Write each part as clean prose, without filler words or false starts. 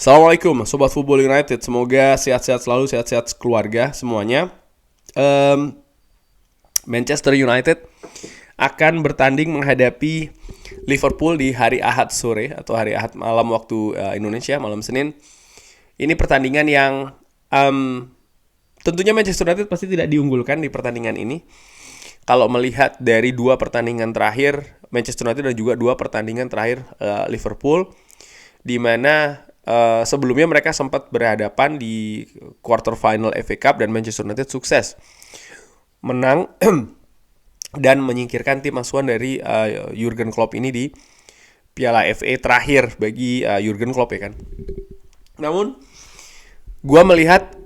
Assalamualaikum Sobat Football United. Semoga sehat-sehat selalu, sehat-sehat keluarga semuanya. Manchester United akan bertanding menghadapi Liverpool di hari Ahad sore atau hari Ahad malam waktu Indonesia, malam Senin. Ini pertandingan yang tentunya Manchester United pasti tidak diunggulkan di pertandingan ini. Kalau melihat dari dua pertandingan terakhir Manchester United dan juga dua pertandingan terakhir Liverpool, di mana sebelumnya mereka sempat berhadapan di quarter final FA Cup dan Manchester United sukses menang dan menyingkirkan tim asuhan dari Jurgen Klopp ini di Piala FA terakhir bagi Jurgen Klopp ya kan. Namun gue melihat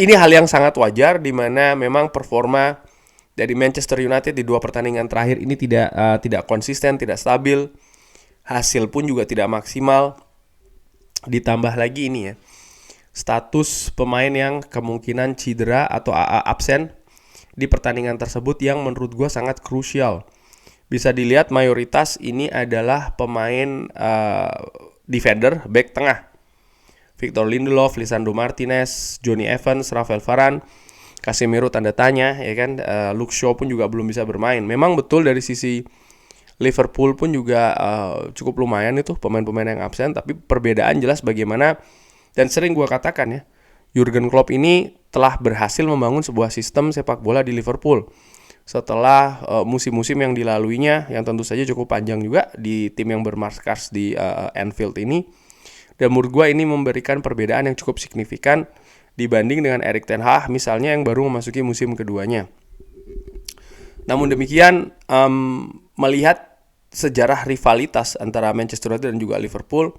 ini hal yang sangat wajar, di mana memang performa dari Manchester United di dua pertandingan terakhir ini tidak konsisten, tidak stabil, hasil pun juga tidak maksimal. Ditambah lagi ini ya, status pemain yang kemungkinan cedera atau absen di pertandingan tersebut yang menurut gue sangat krusial. Bisa dilihat mayoritas ini adalah pemain defender, back tengah. Victor Lindelof, Lisandro Martinez, Johnny Evans, Rafael Varane, Casemiro tanda tanya ya kan, Luke Shaw pun juga belum bisa bermain. Memang betul dari sisi Liverpool pun juga cukup lumayan itu pemain-pemain yang absen, tapi perbedaan jelas bagaimana, dan sering gue katakan ya, Jurgen Klopp ini telah berhasil membangun sebuah sistem sepak bola di Liverpool setelah musim-musim yang dilaluinya yang tentu saja cukup panjang juga di tim yang bermarkas di Anfield ini. Dan menurut gue ini memberikan perbedaan yang cukup signifikan dibanding dengan Erik ten Hag misalnya yang baru memasuki musim keduanya. Namun demikian, melihat sejarah rivalitas antara Manchester United dan juga Liverpool,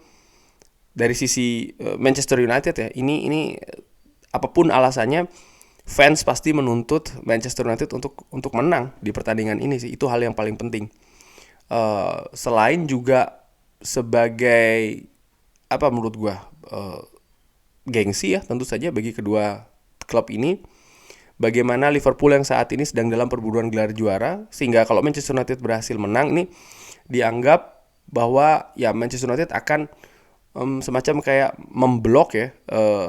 dari sisi Manchester United ya, ini apapun alasannya, fans pasti menuntut Manchester United untuk menang di pertandingan ini sih. Itu hal yang paling penting. Selain juga sebagai menurut gua gengsi ya tentu saja bagi kedua klub ini. Bagaimana Liverpool yang saat ini sedang dalam perburuan gelar juara, sehingga kalau Manchester United berhasil menang ini dianggap bahwa ya Manchester United akan semacam kayak memblok ya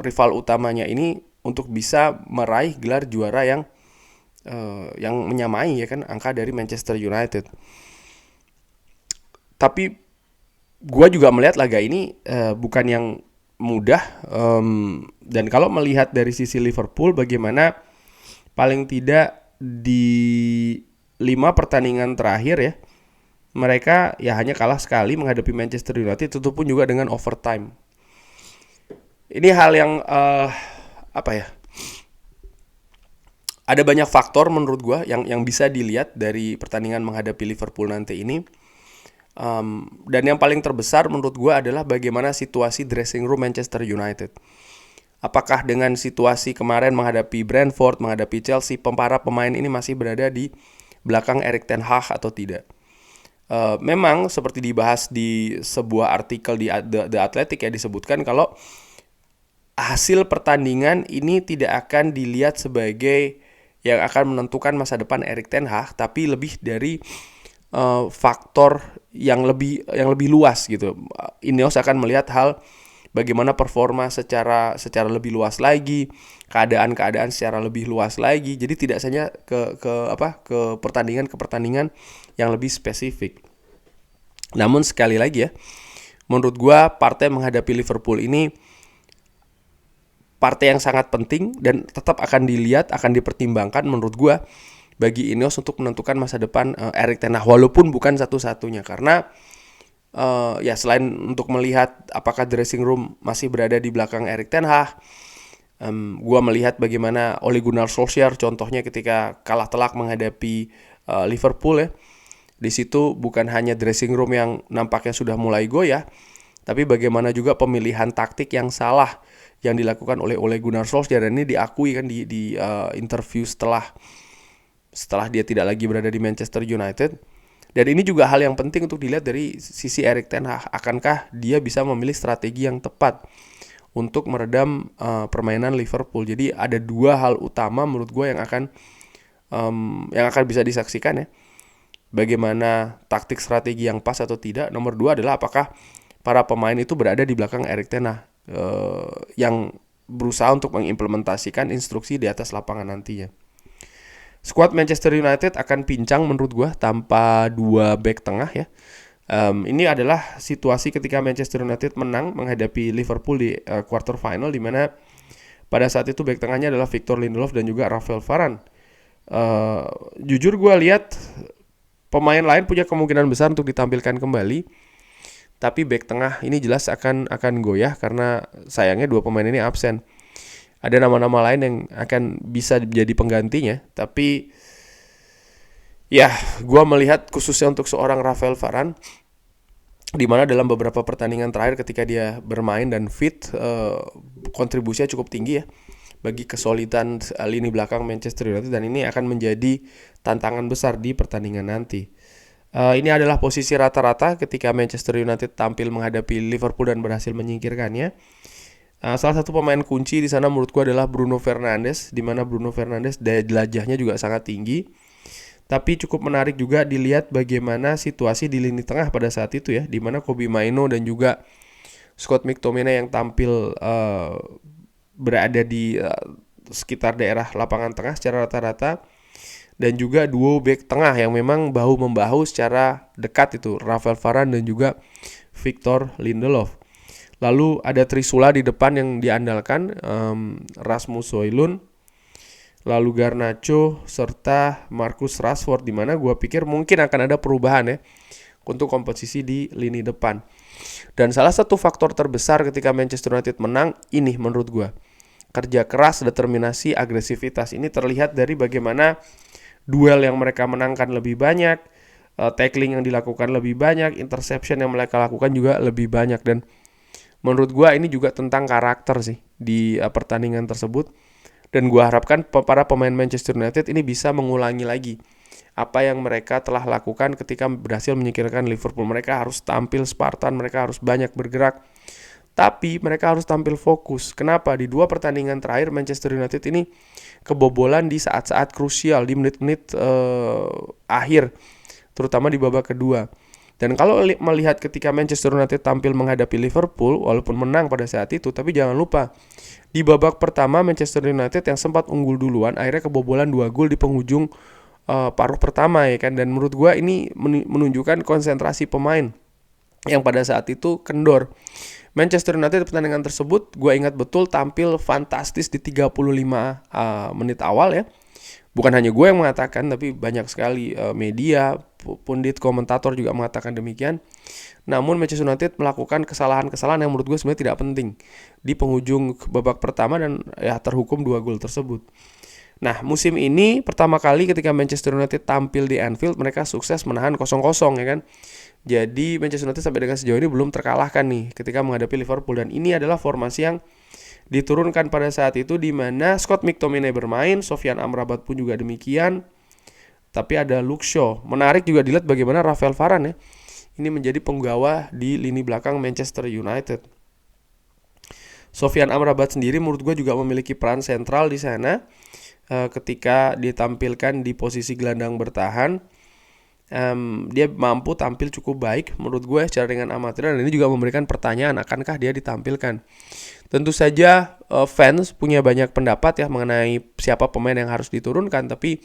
rival utamanya ini untuk bisa meraih gelar juara yang menyamai ya kan angka dari Manchester United. Tapi gue juga melihat laga ini bukan yang mudah, dan kalau melihat dari sisi Liverpool, bagaimana paling tidak di 5 pertandingan terakhir ya, mereka ya hanya kalah sekali menghadapi Manchester United, itu pun juga dengan overtime. Ini hal yang ada banyak faktor menurut gue yang bisa dilihat dari pertandingan menghadapi Liverpool nanti ini. Dan yang paling terbesar menurut gue adalah bagaimana situasi dressing room Manchester United. Apakah dengan situasi kemarin menghadapi Brentford, menghadapi Chelsea, para pemain ini masih berada di belakang Erik ten Hag atau tidak? Memang seperti dibahas di sebuah artikel di The Athletic ya, disebutkan kalau hasil pertandingan ini tidak akan dilihat sebagai yang akan menentukan masa depan Erik ten Hag, tapi lebih dari faktor yang lebih luas gitu. Ineos akan melihat hal bagaimana performa secara lebih luas lagi, keadaan secara lebih luas lagi. Jadi tidak hanya ke pertandingan yang lebih spesifik. Namun sekali lagi ya, menurut gua partai menghadapi Liverpool ini partai yang sangat penting dan tetap akan dilihat, akan dipertimbangkan menurut gua bagi Ineos untuk menentukan masa depan Erik ten Hag, walaupun bukan satu-satunya, karena ya selain untuk melihat apakah dressing room masih berada di belakang Erik ten Hag, gue melihat bagaimana Ole Gunnar Solskjaer contohnya ketika kalah telak menghadapi Liverpool ya. Di situ bukan hanya dressing room yang nampaknya sudah mulai goyah, tapi bagaimana juga pemilihan taktik yang salah yang dilakukan oleh Ole Gunnar Solskjaer, dan ini diakui kan di interview setelah dia tidak lagi berada di Manchester United. Dan ini juga hal yang penting untuk dilihat dari sisi Erik ten Hag. Akankah dia bisa memilih strategi yang tepat untuk meredam permainan Liverpool? Jadi ada dua hal utama menurut gue yang akan bisa disaksikan ya. Bagaimana taktik strategi yang pas atau tidak. Nomor 2 adalah apakah para pemain itu berada di belakang Erik ten Hag yang berusaha untuk mengimplementasikan instruksi di atas lapangan nantinya. Skuad Manchester United akan pincang menurut gue tanpa dua back tengah ya. Ini adalah situasi ketika Manchester United menang menghadapi Liverpool di quarter final, di mana pada saat itu back tengahnya adalah Victor Lindelof dan juga Rafael Varane. Jujur gue lihat pemain lain punya kemungkinan besar untuk ditampilkan kembali, tapi back tengah ini jelas akan goyah karena sayangnya dua pemain ini absen. Ada nama-nama lain yang akan bisa jadi penggantinya, tapi ya gue melihat khususnya untuk seorang Rafael Varane, di mana dalam beberapa pertandingan terakhir ketika dia bermain dan fit, kontribusinya cukup tinggi ya bagi kesolidan lini belakang Manchester United, dan ini akan menjadi tantangan besar di pertandingan nanti. Ini adalah posisi rata-rata ketika Manchester United tampil menghadapi Liverpool dan berhasil menyingkirkannya. Salah satu pemain kunci di sana menurut gue adalah Bruno Fernandes, di mana Bruno Fernandes daya jelajahnya juga sangat tinggi. Tapi cukup menarik juga dilihat bagaimana situasi di lini tengah pada saat itu ya, di mana Kobbie Mainoo dan juga Scott McTominay yang tampil berada di sekitar daerah lapangan tengah secara rata-rata, dan juga duo back tengah yang memang bahu-membahu secara dekat itu, Rafael Varane dan juga Victor Lindelof. Lalu ada Trisula di depan yang diandalkan, Rasmus Højlund, lalu Garnacho serta Marcus Rashford, di mana gue pikir mungkin akan ada perubahan ya untuk komposisi di lini depan. Dan salah satu faktor terbesar ketika Manchester United menang ini menurut gue, kerja keras, determinasi, agresivitas. Ini terlihat dari bagaimana duel yang mereka menangkan lebih banyak, tackling yang dilakukan lebih banyak, interception yang mereka lakukan juga lebih banyak. Dan menurut gue ini juga tentang karakter sih di pertandingan tersebut. Dan gue harapkan para pemain Manchester United ini bisa mengulangi lagi apa yang mereka telah lakukan ketika berhasil menyingkirkan Liverpool. Mereka harus tampil Spartan, mereka harus banyak bergerak, tapi mereka harus tampil fokus. Kenapa? Di dua pertandingan terakhir Manchester United ini kebobolan di saat-saat krusial, di menit-menit akhir, terutama di babak kedua. Dan kalau melihat ketika Manchester United tampil menghadapi Liverpool, walaupun menang pada saat itu, tapi jangan lupa, di babak pertama Manchester United yang sempat unggul duluan, akhirnya kebobolan 2 gol di penghujung paruh pertama ya kan. Dan menurut gue ini menunjukkan konsentrasi pemain yang pada saat itu kendor. Manchester United pertandingan tersebut gue ingat betul tampil fantastis di 35 menit awal ya. Bukan hanya gue yang mengatakan, tapi banyak sekali media, pundit, komentator juga mengatakan demikian. Namun Manchester United melakukan kesalahan-kesalahan yang menurut gue sebenarnya tidak penting di penghujung babak pertama, dan ya terhukum 2 gol tersebut. Nah, musim ini pertama kali ketika Manchester United tampil di Anfield, mereka sukses menahan 0-0 ya kan. Jadi Manchester United sampai dengan sejauh ini belum terkalahkan nih ketika menghadapi Liverpool, dan ini adalah formasi yang diturunkan pada saat itu, di mana Scott McTominay bermain, Sofyan Amrabat pun juga demikian, tapi ada Luke Shaw. Menarik juga dilihat bagaimana Rafael Varane ya, ini menjadi penggawa di lini belakang Manchester United. Sofyan Amrabat sendiri menurut gue juga memiliki peran sentral di sana ketika ditampilkan di posisi gelandang bertahan. Dia mampu tampil cukup baik menurut gue secara dengan amatir, dan ini juga memberikan pertanyaan, akankah dia ditampilkan. Tentu saja fans punya banyak pendapat ya mengenai siapa pemain yang harus diturunkan, tapi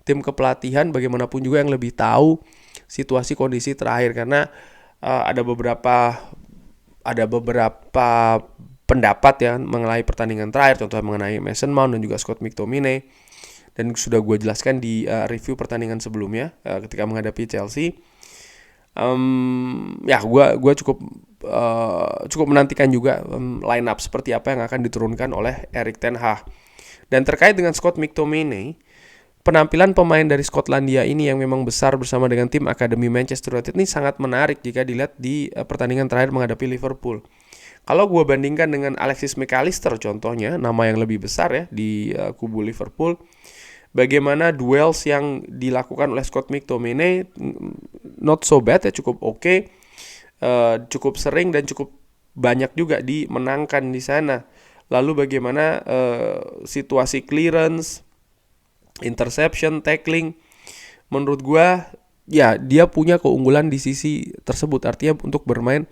tim kepelatihan bagaimanapun juga yang lebih tahu situasi kondisi terakhir, karena ada beberapa pendapat ya mengenai pertandingan terakhir, contohnya mengenai Mason Mount dan juga Scott McTominay, dan sudah gue jelaskan di review pertandingan sebelumnya ketika menghadapi Chelsea. Ya gue cukup menantikan juga line up seperti apa yang akan diturunkan oleh Erik ten Hag. Dan terkait dengan Scott McTominay, penampilan pemain dari Skotlandia ini yang memang besar bersama dengan tim akademi Manchester United ini sangat menarik jika dilihat di pertandingan terakhir menghadapi Liverpool. Kalau gue bandingkan dengan Alexis McAllister contohnya, nama yang lebih besar ya di kubu Liverpool, bagaimana duels yang dilakukan oleh Scott McTominay not so bad ya, cukup oke, cukup sering dan cukup banyak juga dimenangkan di sana. Lalu bagaimana situasi clearance, interception, tackling, menurut gue ya dia punya keunggulan di sisi tersebut. Artinya untuk bermain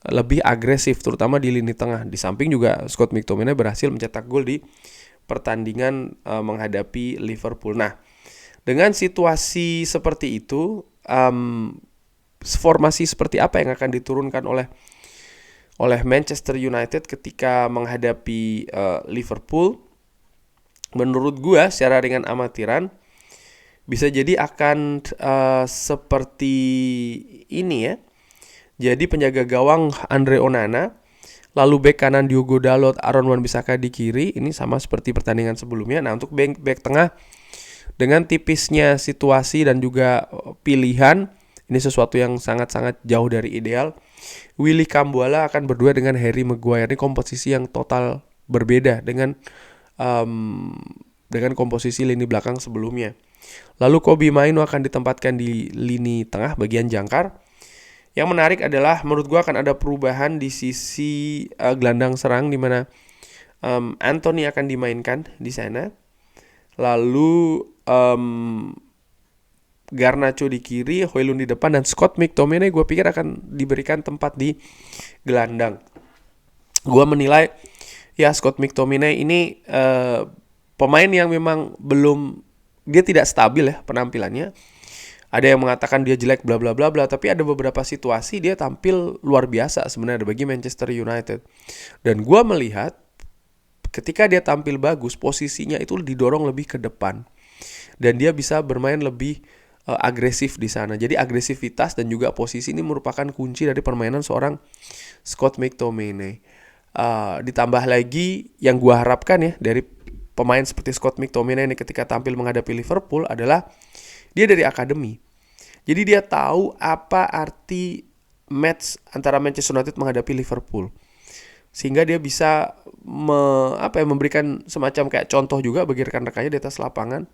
lebih agresif, terutama di lini tengah. Di samping juga Scott McTominay berhasil mencetak gol di pertandingan menghadapi Liverpool. Nah, dengan situasi seperti itu, formasi seperti apa yang akan diturunkan oleh Manchester United ketika menghadapi Liverpool? Menurut gua secara ringan amatiran bisa jadi akan seperti ini ya. Jadi penjaga gawang Andre Onana, lalu bek kanan Diogo Dalot, Aaron Wan-Bissaka di kiri. Ini sama seperti pertandingan sebelumnya. Nah, untuk bek tengah dengan tipisnya situasi dan juga pilihan, ini sesuatu yang sangat-sangat jauh dari ideal. Willy Kambuala akan berdua dengan Harry Maguire. Ini komposisi yang total berbeda dengan komposisi lini belakang sebelumnya. Lalu Kobbie Mainoo akan ditempatkan di lini tengah bagian jangkar. Yang menarik adalah menurut gue akan ada perubahan di sisi gelandang serang, di mana Anthony akan dimainkan di sana. Lalu Garnacho di kiri, Højlund di depan, dan Scott McTominay gue pikir akan diberikan tempat di gelandang. Gue menilai ya Scott McTominay ini pemain yang memang dia tidak stabil ya penampilannya. Ada yang mengatakan dia jelek bla bla bla bla, tapi ada beberapa situasi dia tampil luar biasa sebenarnya bagi Manchester United. Dan gue melihat ketika dia tampil bagus, posisinya itu didorong lebih ke depan. Dan dia bisa bermain lebih agresif di sana. Jadi agresivitas dan juga posisi ini merupakan kunci dari permainan seorang Scott McTominay. Ditambah lagi yang gue harapkan ya dari pemain seperti Scott McTominay ini ketika tampil menghadapi Liverpool adalah dia dari akademi. Jadi dia tahu apa arti match antara Manchester United menghadapi Liverpool. Sehingga dia bisa memberikan semacam kayak contoh juga bagi rekan-rekannya di atas lapangan.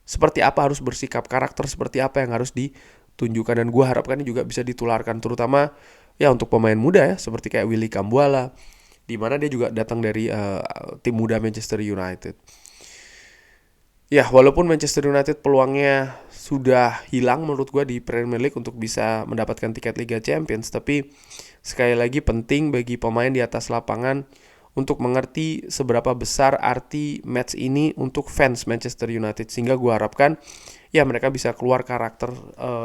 Seperti apa harus bersikap, karakter seperti apa yang harus ditunjukkan. Dan gue harapkan ini juga bisa ditularkan terutama ya untuk pemain muda ya, seperti kayak Willy Kambuala, di mana dia juga datang dari tim muda Manchester United. Ya, walaupun Manchester United peluangnya sudah hilang menurut gue di Premier League untuk bisa mendapatkan tiket Liga Champions, tapi sekali lagi penting bagi pemain di atas lapangan untuk mengerti seberapa besar arti match ini untuk fans Manchester United. Sehingga gue harapkan ya mereka bisa keluar karakter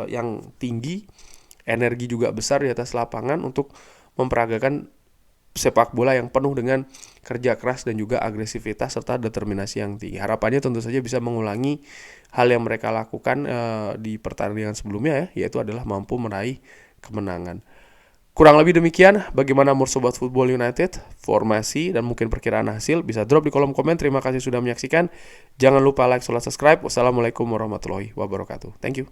yang tinggi, energi juga besar di atas lapangan untuk memperagakan sepak bola yang penuh dengan kerja keras dan juga agresivitas serta determinasi yang tinggi. Harapannya tentu saja bisa mengulangi hal yang mereka lakukan di pertandingan sebelumnya ya, yaitu adalah mampu meraih kemenangan. Kurang lebih demikian bagaimana menurut Sobat Football United, formasi dan mungkin perkiraan hasil bisa drop di kolom komen. Terima kasih sudah menyaksikan. Jangan lupa like, subscribe. Wassalamualaikum warahmatullahi wabarakatuh. Thank you.